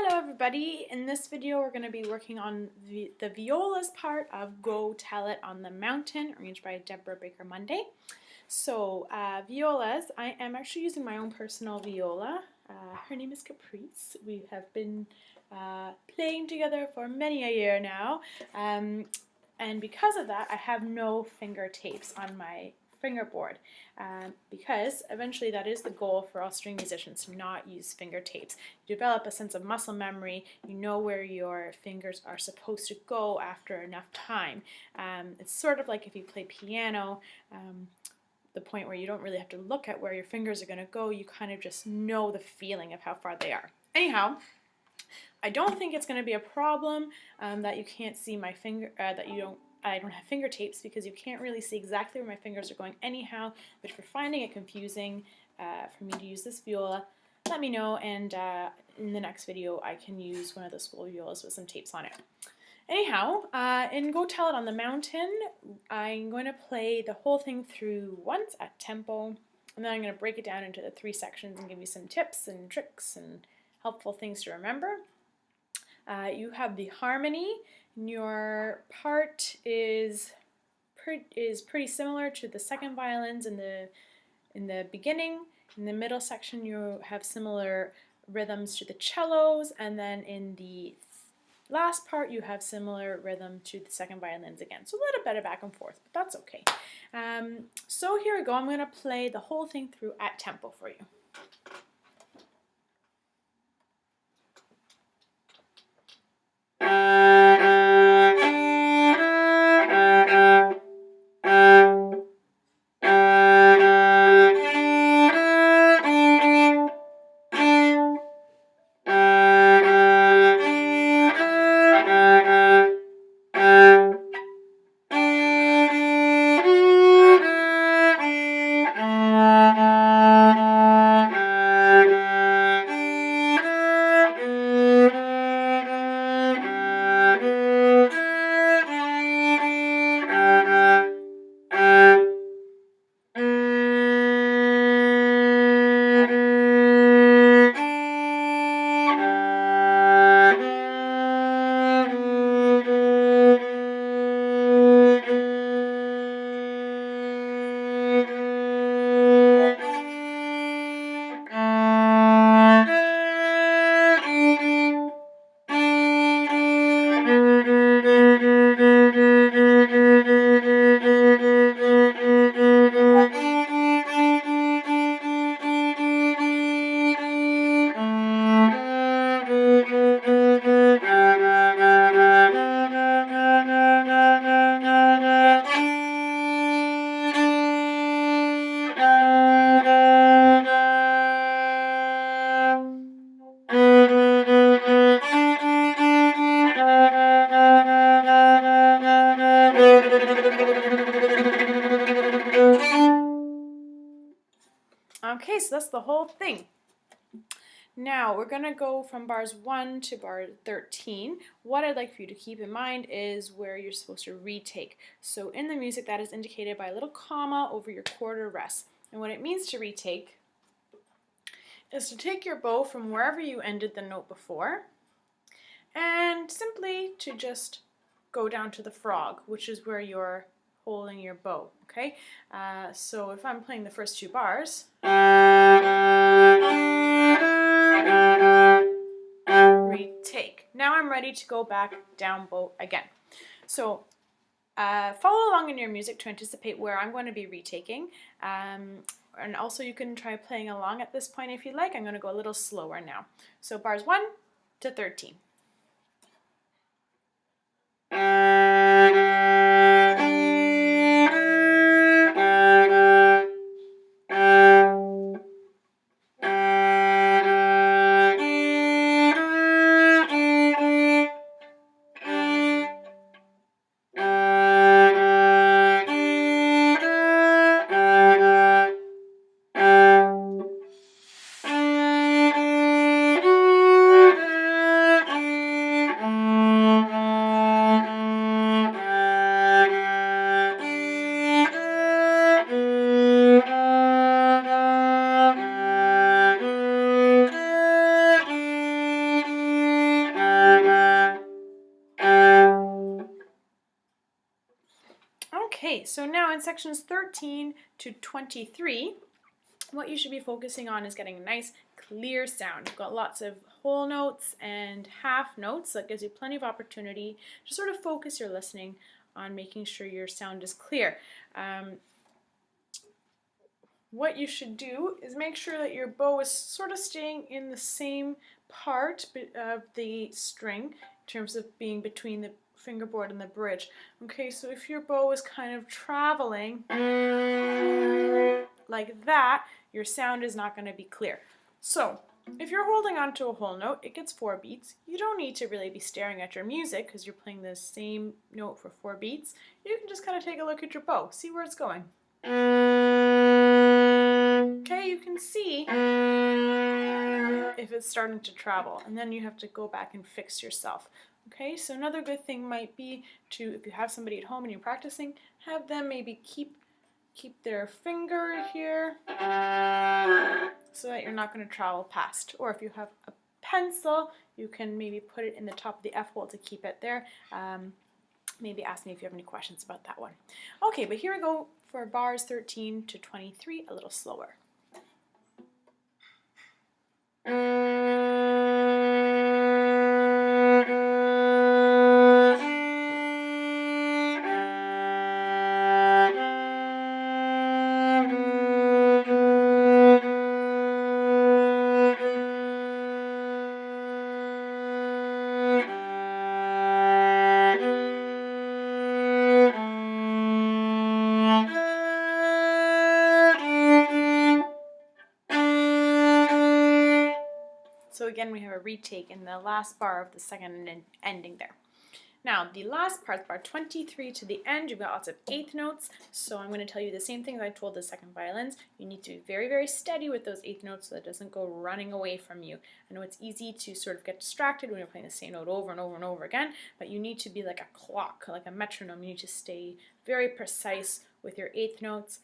Hello everybody, in this video we're going to be working on the Viola's part of Go Tell It on the Mountain, arranged by Deborah Baker Monday. So Viola's, I am actually using my own personal viola. Her name is Caprice. We have been playing together for many a year now, and because of that I have no finger tapes on my fingerboard, because eventually that is the goal for all string musicians, to not use finger tapes. You develop a sense of muscle memory, you know where your fingers are supposed to go after enough time. It's sort of like if you play piano, the point where you don't really have to look at where your fingers are going to go, you kind of just know the feeling of how far they are. Anyhow, I don't think it's going to be a problem that you can't see my finger, I don't have finger tapes, because you can't really see exactly where my fingers are going anyhow. But if you're finding it confusing for me to use this viola, let me know, and in the next video I can use one of the school violas with some tapes on it. Anyhow, in Go Tell It on the Mountain, I'm going to play the whole thing through once at tempo, and then I'm going to break it down into the 3 sections and give you some tips and tricks and helpful things to remember. You have the harmony. Your part is pretty similar to the second violins in the beginning. In the middle section you have similar rhythms to the cellos, and then in the last part you have similar rhythm to the second violins again. So a little bit of back and forth, but that's okay. So here we go. I'm going to play the whole thing through at tempo for you. Okay, so that's the whole thing. Now we're going to go from bars 1 to bar 13. What I'd like for you to keep in mind is where you're supposed to retake. So in the music that is indicated by a little comma over your quarter rest. And what it means to retake is to take your bow from wherever you ended the note before and simply to just go down to the frog, which is where you're holding your bow. Okay, so if I'm playing the first 2 bars, retake. Now I'm ready to go back down bow again. So follow along in your music to anticipate where I'm going to be retaking. And also you can try playing along at this point if you like. I'm going to go a little slower now. So bars 1 to 13. Okay, so now in sections 13 to 23, what you should be focusing on is getting a nice clear sound. You've got lots of whole notes and half notes, so that gives you plenty of opportunity to sort of focus your listening on making sure your sound is clear. What you should do is make sure that your bow is sort of staying in the same part of the string in terms of being between the fingerboard and the bridge. Okay, so if your bow is kind of traveling like that, your sound is not going to be clear. So if you're holding on to a whole note, it gets 4 beats. You don't need to really be staring at your music because you're playing the same note for 4 beats. You can just kind of take a look at your bow, see where it's going. Okay, you can see if it's starting to travel, and then you have to go back and fix yourself. Okay, so another good thing might be to, if you have somebody at home and you're practicing, have them maybe keep their finger here so that you're not going to travel past. Or if you have a pencil, you can maybe put it in the top of the F hole to keep it there. Maybe ask me if you have any questions about that one. Okay, but here we go for bars 13 to 23, a little slower. So again, we have a retake in the last bar of the second ending there. Now, the last part, bar 23 to the end, you've got lots of eighth notes. So I'm going to tell you the same thing that I told the second violins. You need to be very, very steady with those eighth notes so that it doesn't go running away from you. I know it's easy to sort of get distracted when you're playing the same note over and over and over again, but you need to be like a clock, like a metronome. You need to stay very precise with your eighth notes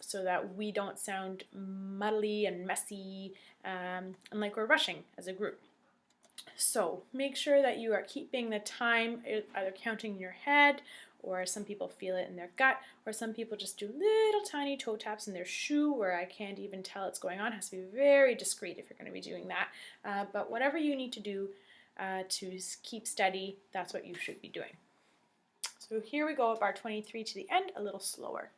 so that we don't sound muddly and messy and like we're rushing as a group. So make sure that you are keeping the time, either counting in your head, or some people feel it in their gut, or some people just do little tiny toe taps in their shoe where I can't even tell it's going on. It has to be very discreet if you're going to be doing that. But whatever you need to do to keep steady, that's what you should be doing. So here we go at bar 23 to the end, a little slower.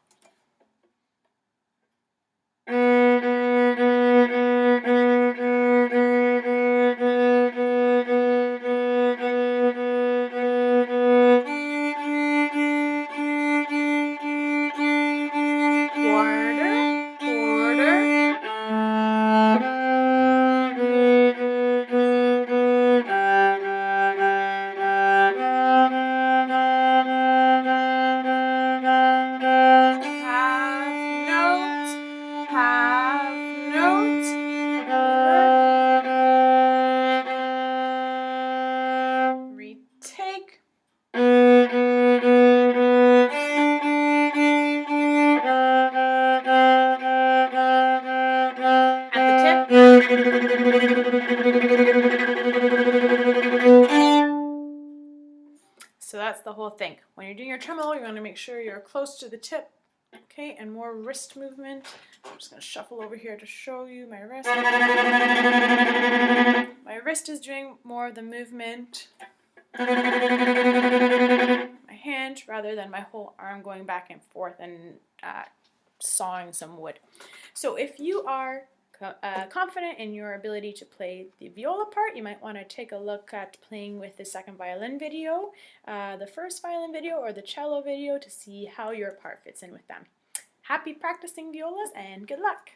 So that's the whole thing. When you're doing your tremolo, you want to make sure you're close to the tip. Okay, and more wrist movement. I'm just going to shuffle over here to show you my wrist. My wrist is doing more of the movement. My hand rather than my whole arm going back and forth and sawing some wood. So if you are confident in your ability to play the viola part, you might want to take a look at playing with the second violin video, the first violin video, or the cello video to see how your part fits in with them. Happy practicing violas and good luck!